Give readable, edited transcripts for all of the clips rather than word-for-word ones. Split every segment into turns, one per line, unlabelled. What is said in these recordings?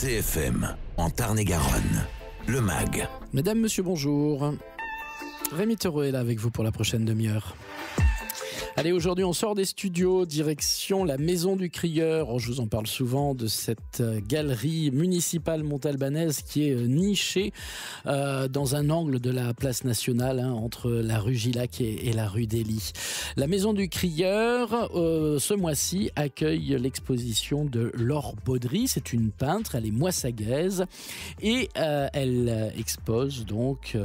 CFM, en Tarn-et-Garonne, le MAG.
Mesdames, Monsieur, bonjour. Rémi Theureau est là avec vous pour la prochaine demi-heure. Allez, aujourd'hui, on sort des studios, direction la Maison du Crieur. Je vous en parle souvent de cette galerie municipale montalbanaise qui est nichée dans un angle de la place nationale, entre la rue Gillac et la rue d'Élie. La Maison du Crieur, ce mois-ci, accueille l'exposition de Laure Baudry. C'est une peintre, elle est moissagaise et elle expose donc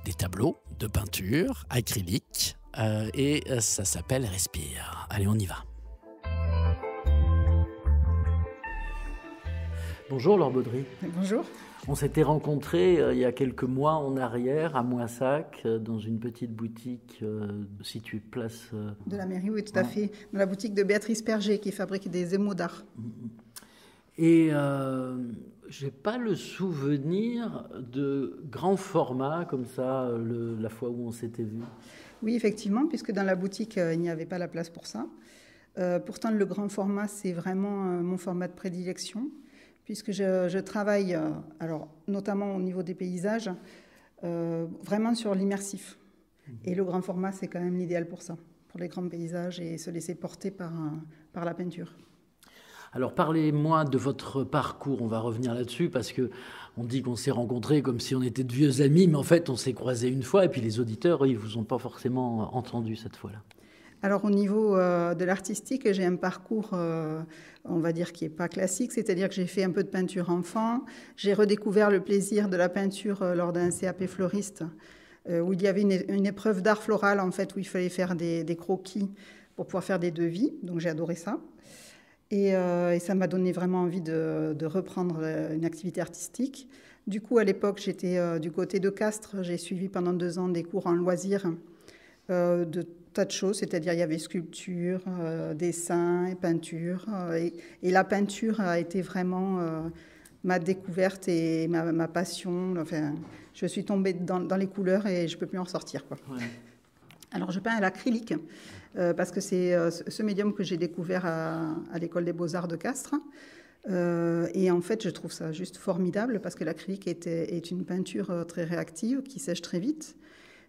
des tableaux de peinture acrylique. Et ça s'appelle Respire. Allez, on y va. Bonjour Laure Baudry.
Bonjour.
On s'était rencontrés il y a quelques mois en arrière à Moissac, dans une petite boutique située place...
De la mairie, oui, tout à fait. Dans la boutique de Béatrice Perger qui fabrique des émaux d'art.
Et j'ai pas le souvenir de grand format comme ça la fois où on s'était vu.
Oui, effectivement, puisque dans la boutique, il n'y avait pas la place pour ça. Pourtant, le grand format, c'est vraiment mon format de prédilection, puisque je travaille, alors, notamment au niveau des paysages, vraiment sur l'immersif. Et le grand format, c'est quand même l'idéal pour ça, pour les grands paysages et se laisser porter par la peinture.
Alors parlez-moi de votre parcours, on va revenir là-dessus parce que on dit qu'on s'est rencontrés comme si on était de vieux amis, mais en fait on s'est croisés une fois et puis les auditeurs, ils vous ont pas forcément entendu cette fois-là.
Alors au niveau de l'artistique, j'ai un parcours, on va dire, qui n'est pas classique, c'est-à-dire que j'ai fait un peu de peinture enfant, j'ai redécouvert le plaisir de la peinture lors d'un CAP fleuriste, où il y avait une épreuve d'art floral en fait, où il fallait faire des croquis pour pouvoir faire des devis, donc j'ai adoré ça. Et ça m'a donné vraiment envie de reprendre une activité artistique. Du coup, à l'époque, j'étais du côté de Castres. J'ai suivi pendant 2 ans des cours en loisirs de tas de choses. C'est-à-dire, il y avait sculpture, dessin et peinture. Et la peinture a été vraiment ma découverte et ma passion. Enfin, je suis tombée dans les couleurs et je ne peux plus en sortir, quoi. Ouais. Alors, je peins à l'acrylique, parce que c'est ce médium que j'ai découvert à l'école des beaux-arts de Castres. Et en fait, je trouve ça juste formidable, parce que l'acrylique est une peinture très réactive, qui sèche très vite,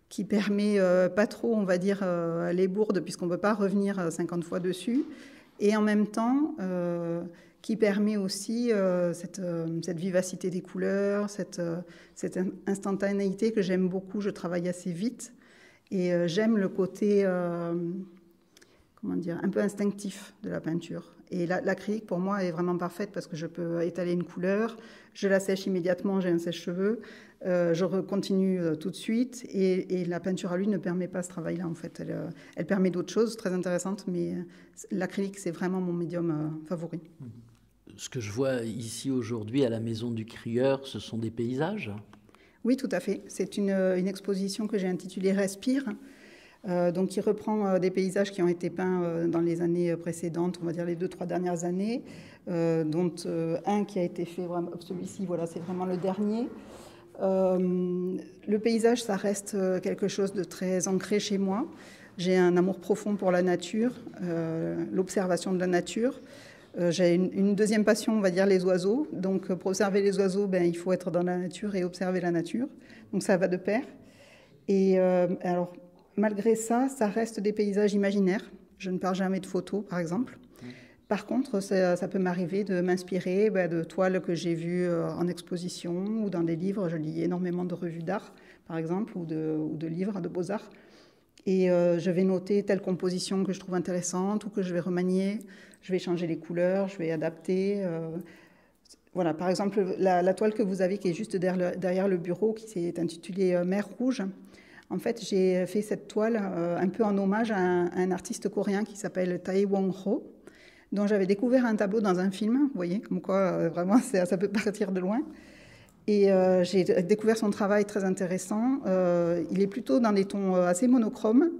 qui permet pas trop, on va dire, les bourdes, puisqu'on ne peut pas revenir 50 fois dessus, et en même temps... qui permet aussi cette vivacité des couleurs, cette instantanéité que j'aime beaucoup. Je travaille assez vite. Et j'aime le côté, un peu instinctif de la peinture. Et l'acrylique, pour moi, est vraiment parfaite parce que je peux étaler une couleur, je la sèche immédiatement, j'ai un sèche-cheveux, je continue tout de suite. Et la peinture à l'huile ne permet pas ce travail-là, en fait. Elle permet d'autres choses très intéressantes, mais l'acrylique, c'est vraiment mon médium favori.
Ce que je vois ici aujourd'hui à la Maison du Crieur, ce sont des paysages ?
Oui, tout à fait. C'est une exposition que j'ai intitulée Respire, donc qui reprend des paysages qui ont été peints dans les années précédentes, on va dire les 2-3 dernières années, dont un qui a été fait, vraiment, celui-ci, voilà, c'est vraiment le dernier. Le paysage, ça reste quelque chose de très ancré chez moi. J'ai un amour profond pour la nature, l'observation de la nature. J'ai une deuxième passion, on va dire, les oiseaux. Donc, pour observer les oiseaux, il faut être dans la nature et observer la nature. Donc, ça va de pair. Et alors, malgré ça, ça reste des paysages imaginaires. Je ne pars jamais de photos, par exemple. Par contre, ça peut m'arriver de m'inspirer de toiles que j'ai vues en exposition ou dans des livres. Je lis énormément de revues d'art, par exemple, ou de livres de beaux-arts. Et je vais noter telle composition que je trouve intéressante ou que je vais remanier. Je vais changer les couleurs, je vais adapter. Voilà, par exemple, la toile que vous avez qui est juste derrière le bureau, qui s'est intitulée Mer Rouge. En fait, j'ai fait cette toile un peu en hommage à un artiste coréen qui s'appelle Tae Won-ho, dont j'avais découvert un tableau dans un film. Vous voyez, comme quoi, vraiment, ça peut partir de loin. Et j'ai découvert son travail très intéressant. Il est plutôt dans des tons assez monochromes.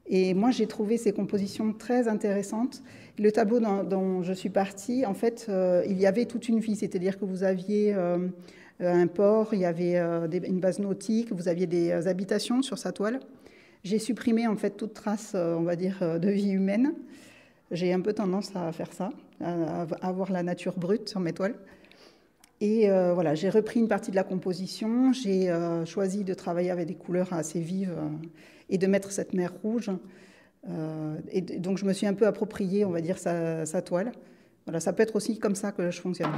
Et moi, j'ai trouvé ses compositions très intéressantes. Le tableau dont je suis partie, en fait, il y avait toute une vie. C'est-à-dire que vous aviez un port, il y avait une base nautique, vous aviez des habitations sur sa toile. J'ai supprimé, en fait, toute trace, on va dire, de vie humaine. J'ai un peu tendance à faire ça, à avoir la nature brute sur mes toiles. Et voilà, j'ai repris une partie de la composition. J'ai choisi de travailler avec des couleurs assez vives et de mettre cette mer rouge. Et donc, je me suis un peu approprié, on va dire, sa toile. Voilà, ça peut être aussi comme ça que je fonctionne.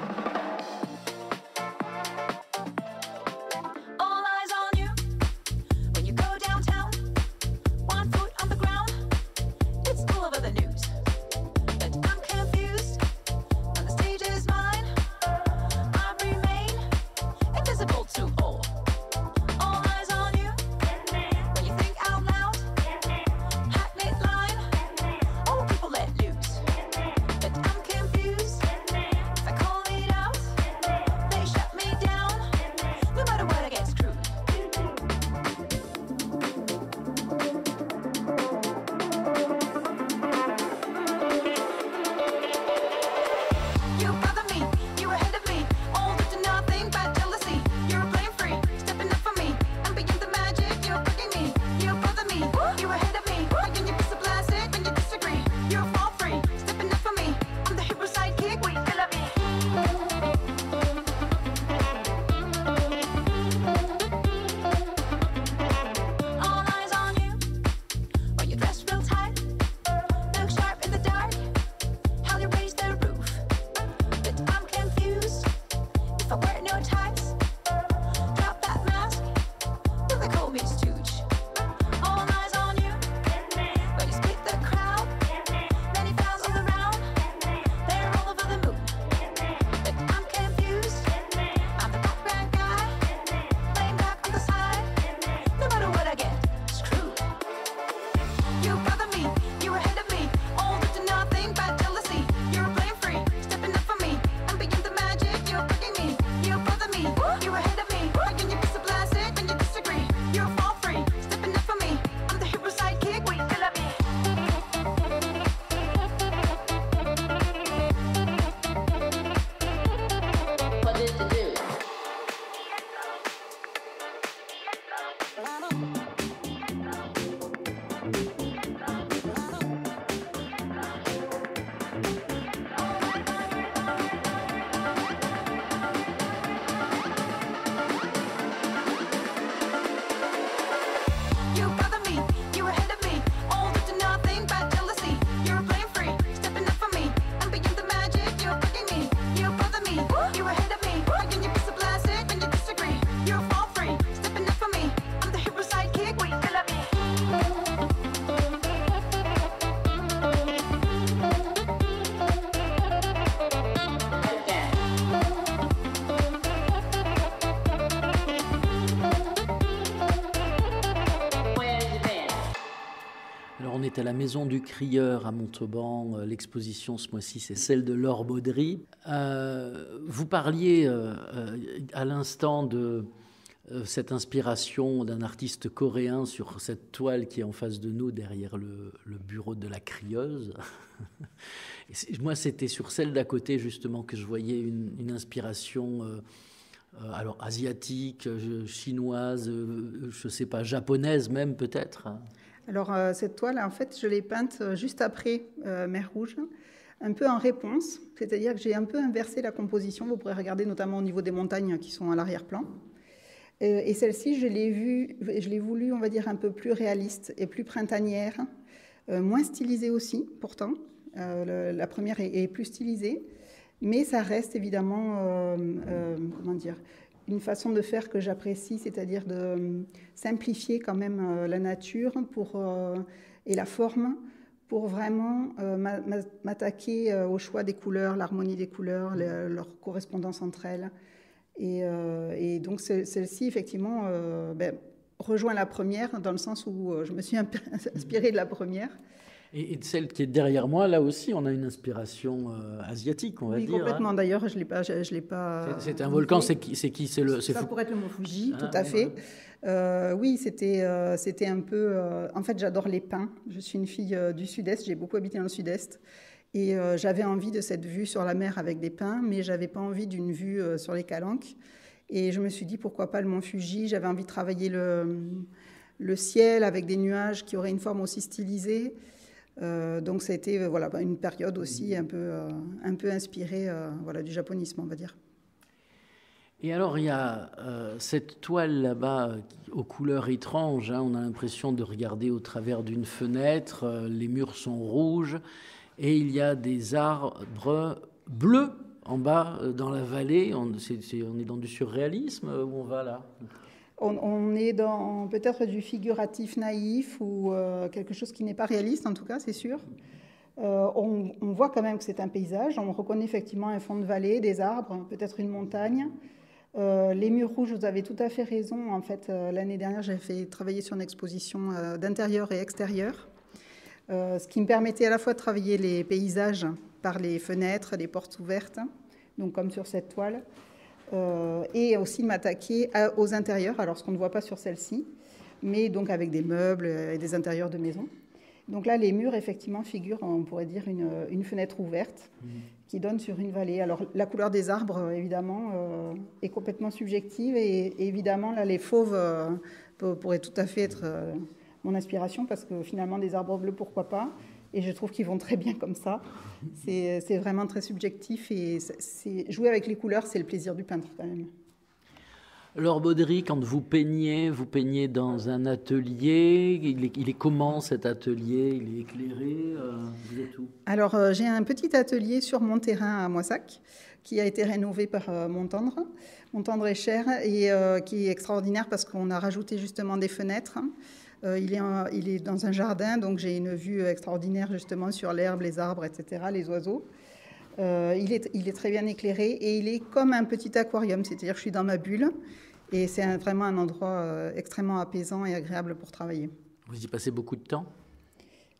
À la Maison du Crieur à Montauban. L'exposition ce mois-ci, c'est celle de Laure Baudry. Vous parliez à l'instant de cette inspiration d'un artiste coréen sur cette toile qui est en face de nous, derrière le bureau de la crieuse. Moi, c'était sur celle d'à côté, justement, que je voyais une inspiration alors asiatique, chinoise, je ne sais pas, japonaise même peut-être.
Alors, cette toile, en fait, je l'ai peinte juste après Mer Rouge, un peu en réponse, c'est-à-dire que j'ai un peu inversé la composition. Vous pourrez regarder notamment au niveau des montagnes qui sont à l'arrière-plan. Et celle-ci, je l'ai voulu, on va dire, un peu plus réaliste et plus printanière, moins stylisée aussi, pourtant. La première est plus stylisée, mais ça reste évidemment, comment dire, une façon de faire que j'apprécie, c'est-à-dire de simplifier quand même la nature et la forme pour vraiment m'attaquer au choix des couleurs, l'harmonie des couleurs, leur correspondance entre elles. Et donc celle-ci, effectivement, rejoint la première dans le sens où je me suis inspirée de la première.
Et celle qui est derrière moi, là aussi, on a une inspiration asiatique, on va dire.
Oui, complètement.
Hein.
D'ailleurs, je l'ai pas.
C'est un volcan, c'est qui
Ça pourrait être le mont Fuji, tout à fait. Oui, c'était un peu... en fait, j'adore les pins. Je suis une fille du Sud-Est. J'ai beaucoup habité dans le Sud-Est. Et j'avais envie de cette vue sur la mer avec des pins, mais je n'avais pas envie d'une vue sur les Calanques. Et je me suis dit, pourquoi pas le mont Fuji. J'avais envie de travailler le ciel avec des nuages qui auraient une forme aussi stylisée. Donc ça a été voilà, une période aussi un peu inspirée du japonisme, on va dire.
Et alors, il y a cette toile là-bas aux couleurs étranges. On a l'impression de regarder au travers d'une fenêtre. Les murs sont rouges et il y a des arbres bleus en bas dans la vallée. On est dans du surréalisme où on va là?
On est dans peut-être du figuratif naïf ou quelque chose qui n'est pas réaliste, en tout cas, c'est sûr. On voit quand même que c'est un paysage. On reconnaît effectivement un fond de vallée, des arbres, peut-être une montagne. Les murs rouges, vous avez tout à fait raison. En fait, l'année dernière, j'ai fait travailler sur une exposition d'intérieur et extérieur, ce qui me permettait à la fois de travailler les paysages par les fenêtres, les portes ouvertes, donc comme sur cette toile, et aussi de m'attaquer aux intérieurs, alors ce qu'on ne voit pas sur celle-ci, mais donc avec des meubles et des intérieurs de maison. Donc là, les murs, effectivement, figurent, on pourrait dire, une fenêtre ouverte qui donne sur une vallée. Alors, la couleur des arbres, évidemment, est complètement subjective. Et évidemment, là, les fauves pourraient tout à fait être mon inspiration, parce que finalement, des arbres bleus, pourquoi pas? Et je trouve qu'ils vont très bien comme ça. C'est vraiment très subjectif. Et jouer avec les couleurs, c'est le plaisir du peintre, quand même.
Laure Baudry, quand vous peignez dans un atelier. Il est comment cet atelier? Il est éclairé? Vous êtes où?
Alors, j'ai un petit atelier sur mon terrain à Moissac qui a été rénové par Montendre et Cher, et qui est extraordinaire parce qu'on a rajouté justement des fenêtres. Il est dans un jardin, donc j'ai une vue extraordinaire justement sur l'herbe, les arbres, etc., les oiseaux. Il est très bien éclairé et il est comme un petit aquarium, c'est-à-dire que je suis dans ma bulle et c'est vraiment un endroit extrêmement apaisant et agréable pour travailler.
Vous y passez beaucoup de temps?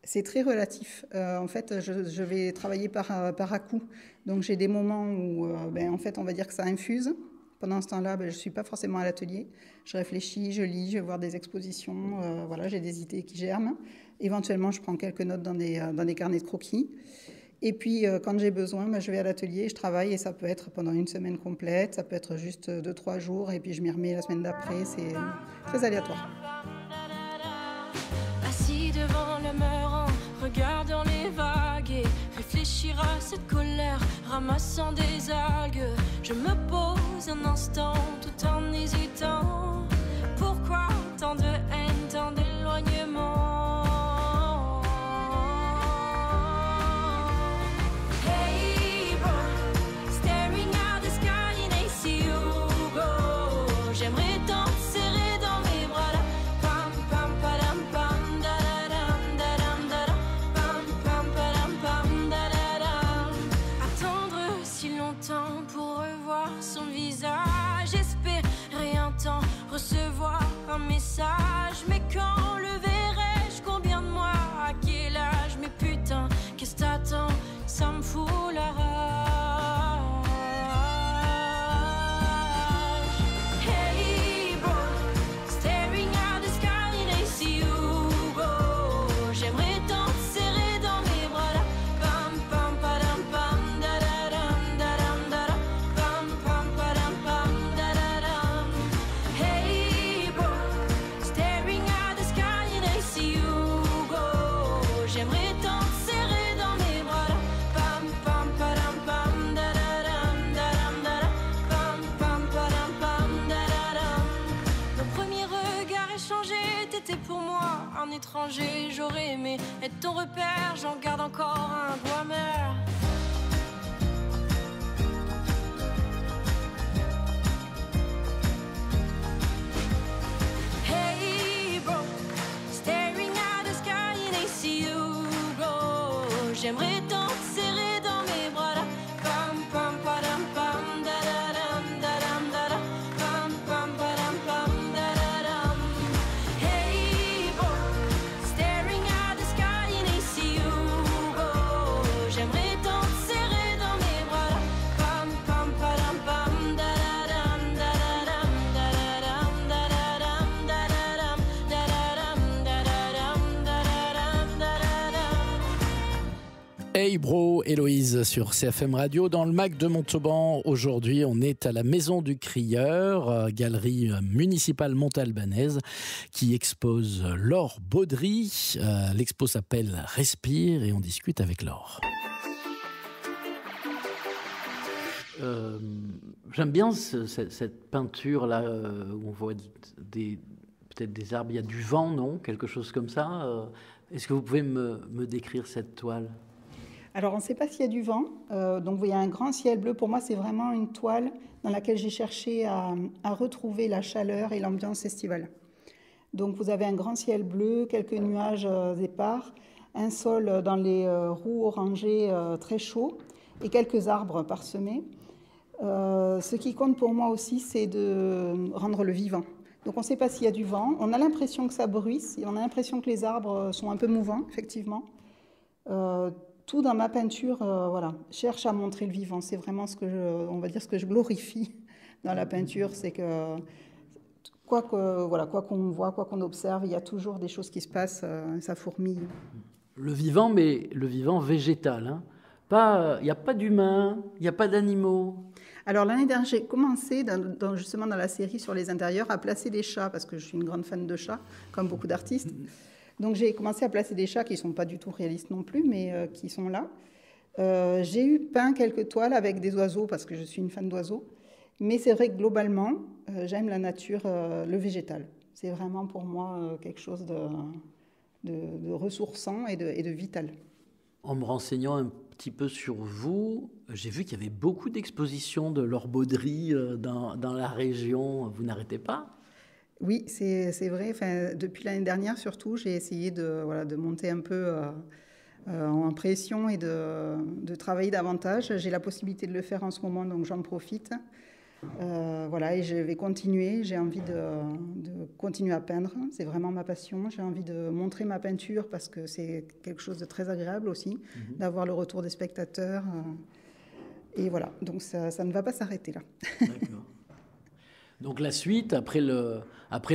C'est très relatif. En fait, je vais travailler par à-coups. Donc j'ai des moments où, en fait, on va dire que ça infuse. Pendant ce temps-là, je ne suis pas forcément à l'atelier. Je réfléchis, je lis, je vais voir des expositions. Voilà, j'ai des idées qui germent. Éventuellement, je prends quelques notes dans des carnets de croquis. Et puis, quand j'ai besoin, je vais à l'atelier, je travaille, et ça peut être pendant une semaine complète, ça peut être juste 2-3 jours, et puis je m'y remets la semaine d'après. C'est très aléatoire.
Assis devant le mur, regardant les vagues, et réfléchir à cette colère, ramassant des algues. Je me pose un instant, tout en hésitant. Pourquoi tant de haine, tant d'éloignement? Recevoir un message, mais quand le verrai-je? Combien de mois? À quel âge? Mais putain, qu'est-ce t'attends? Ça me fout la rage. Hey bro, staring at the sky and I see you go. J'aimerais tant te serrer dans mes bras là. Pam pam padam pam da da dam da dam da da. Pam pam padam pam da da dam. Hey bro, staring at the sky and I see you go. J'aimerais tant te serrer dans mes bras là. Pam pam padam pam da da dam da dam da da. Pam pam padam pam da da dam. Nos premiers regards échangés, t'étais pour moi un étranger. J'aurais aimé être ton repère, j'en garde encore un goût amer. Hey bro, staring at the sky and I see you go. J'aimerais tant te serrer dans mes bras là. Pam pam padam pam da da dam da dam da da. Pam pam padam pam da da dam. Hey bro, staring at the sky and I see you go. J'aimerais tant te serrer dans mes bras là. Pam pam padam pam da da dam da da dam da da dam da da dam da da dam da da dam da da dam da da dam da da dam.
Hey bro, Héloïse sur CFM Radio dans le MAC de Montauban. Aujourd'hui, on est à la Maison du Crieur, galerie municipale montalbanaise qui expose Laure Baudry. L'expo s'appelle Respire et on discute avec Laure. J'aime bien cette peinture-là où on voit peut-être des arbres. Il y a du vent, non? Quelque chose comme ça. Est-ce que vous pouvez me décrire cette toile?
Alors, on ne sait pas s'il y a du vent. Donc, il y a un grand ciel bleu. Pour moi, c'est vraiment une toile dans laquelle j'ai cherché à retrouver la chaleur et l'ambiance estivale. Donc, vous avez un grand ciel bleu, quelques nuages épars, un sol dans les roux orangés très chaud et quelques arbres parsemés. Ce qui compte pour moi aussi, c'est de rendre le vivant. Donc on ne sait pas s'il y a du vent. On a l'impression que ça bruisse, et on a l'impression que les arbres sont un peu mouvants, effectivement. Tout dans ma peinture, cherche à montrer le vivant. C'est vraiment ce que je glorifie dans la peinture, c'est que quoi qu'on voit, quoi qu'on observe, il y a toujours des choses qui se passent, ça fourmille.
Le vivant, mais le vivant végétal, hein. Il n'y a pas d'humains, il n'y a pas d'animaux.
Alors l'année dernière, j'ai commencé justement dans la série sur les intérieurs à placer des chats, parce que je suis une grande fan de chats, comme beaucoup d'artistes. Donc j'ai commencé à placer des chats qui ne sont pas du tout réalistes non plus, mais qui sont là. J'ai peint quelques toiles avec des oiseaux, parce que je suis une fan d'oiseaux. Mais c'est vrai que globalement, j'aime la nature, le végétal. C'est vraiment pour moi quelque chose de ressourçant et de vital.
En me renseignant un petit peu sur vous, j'ai vu qu'il y avait beaucoup d'expositions de Laure Baudry dans la région. Vous n'arrêtez pas?
Oui, c'est vrai. Enfin, depuis l'année dernière, surtout, j'ai essayé de monter un peu en pression et de travailler davantage. J'ai la possibilité de le faire en ce moment, donc j'en profite. Et je vais continuer. J'ai envie de continuer à peindre. C'est vraiment ma passion. J'ai envie de montrer ma peinture parce que c'est quelque chose de très agréable aussi, d'avoir le retour des spectateurs. Et voilà, donc ça ne va pas s'arrêter là.
D'accord. Donc la suite, après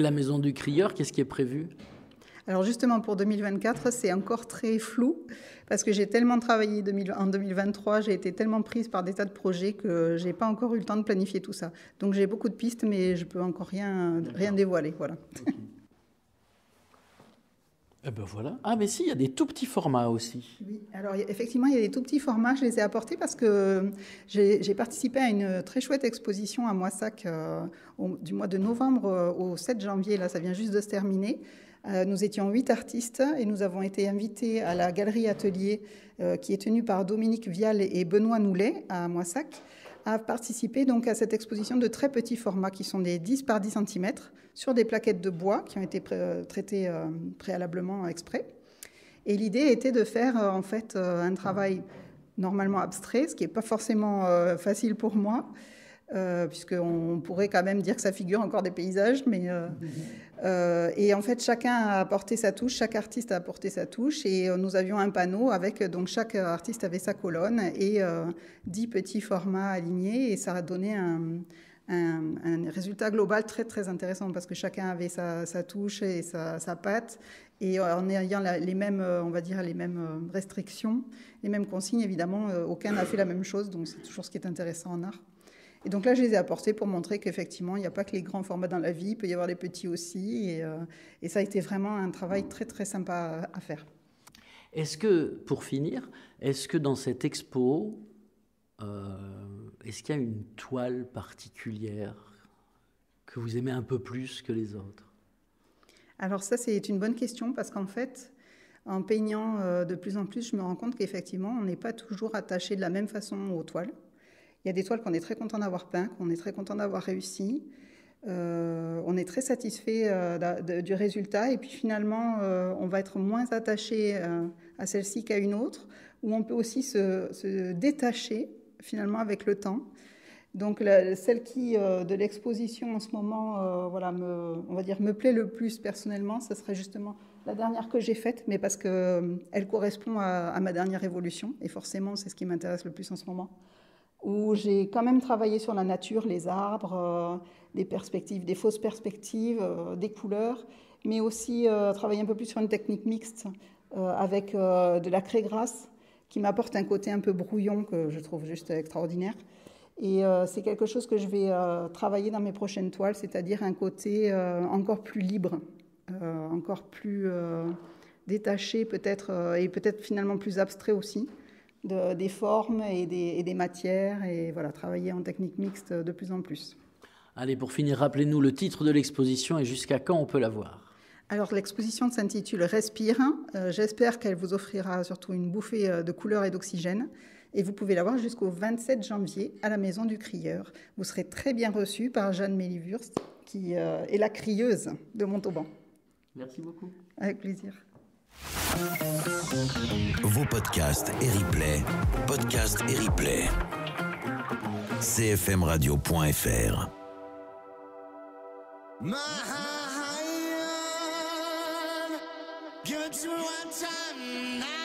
la Maison du Crieur, qu'est-ce qui est prévu?
Alors justement, pour 2024, c'est encore très flou parce que j'ai tellement travaillé en 2023, j'ai été tellement prise par des tas de projets que je n'ai pas encore eu le temps de planifier tout ça. Donc j'ai beaucoup de pistes, mais je ne peux encore rien dévoiler. Voilà.
Okay. Eh ben voilà. Ah mais si, il y a des tout petits formats aussi.
Oui, alors effectivement, il y a des tout petits formats. Je les ai apportés parce que j'ai participé à une très chouette exposition à Moissac du mois de novembre au 7 janvier. Là, ça vient juste de se terminer. Nous étions 8 artistes et nous avons été invités à la galerie atelier qui est tenue par Dominique Vial et Benoît Noulet à Moissac à participer donc à cette exposition de très petits formats qui sont des 10 par 10 cm sur des plaquettes de bois qui ont été traitées préalablement exprès. Et l'idée était de faire en fait un travail normalement abstrait, ce qui n'est pas forcément facile pour moi, puisqu'on pourrait quand même dire que ça figure encore des paysages, mais et en fait chacun a apporté sa touche, chaque artiste a apporté sa touche, et nous avions un panneau avec, donc chaque artiste avait sa colonne et 10 petits formats alignés, et ça a donné un résultat global très très intéressant parce que chacun avait sa touche et sa patte, et en ayant les mêmes, on va dire, les mêmes restrictions, les mêmes consignes, évidemment, aucun n'a fait la même chose, donc c'est toujours ce qui est intéressant en art. Et donc là, je les ai apportés pour montrer qu'effectivement, il n'y a pas que les grands formats dans la vie, il peut y avoir les petits aussi. Et ça a été vraiment un travail très, très sympa à faire.
Est-ce que, pour finir, est-ce que dans cette expo, est-ce qu'il y a une toile particulière que vous aimez un peu plus que les autres? Alors
ça, c'est une bonne question parce qu'en fait, en peignant de plus en plus, je me rends compte qu'effectivement, on n'est pas toujours attaché de la même façon aux toiles. Il y a des toiles qu'on est très content d'avoir peint, qu'on est très content d'avoir réussi. On est très satisfait du résultat. Et puis finalement, on va être moins attaché à celle-ci qu'à une autre, où on peut aussi se détacher finalement avec le temps. Donc celle qui, de l'exposition en ce moment, on va dire, me plaît le plus personnellement, ce serait justement la dernière que j'ai faite, mais parce qu'elle correspond à ma dernière évolution. Et forcément, c'est ce qui m'intéresse le plus en ce moment, où j'ai quand même travaillé sur la nature, les arbres, des perspectives, des fausses perspectives, des couleurs, mais aussi travailler un peu plus sur une technique mixte avec de la craie grasse qui m'apporte un côté un peu brouillon que je trouve juste extraordinaire. Et c'est quelque chose que je vais travailler dans mes prochaines toiles, c'est-à-dire un côté encore plus libre, encore plus détaché peut-être, et peut-être finalement plus abstrait aussi. des formes et des matières, et voilà, travailler en technique mixte de plus en plus.
Allez, pour finir, rappelez-nous le titre de l'exposition et jusqu'à quand on peut la voir.
Alors, l'exposition s'intitule Respire. J'espère qu'elle vous offrira surtout une bouffée de couleurs et d'oxygène. Et vous pouvez la voir jusqu'au 27 janvier à la Maison du Crieur. Vous serez très bien reçus par Jeanne Méliwurst, qui est la crieuse de Montauban.
Merci beaucoup.
Avec plaisir.
Vos podcasts et replays. Podcasts et replays. cfmradio.fr.
My hand, give it to me one time now.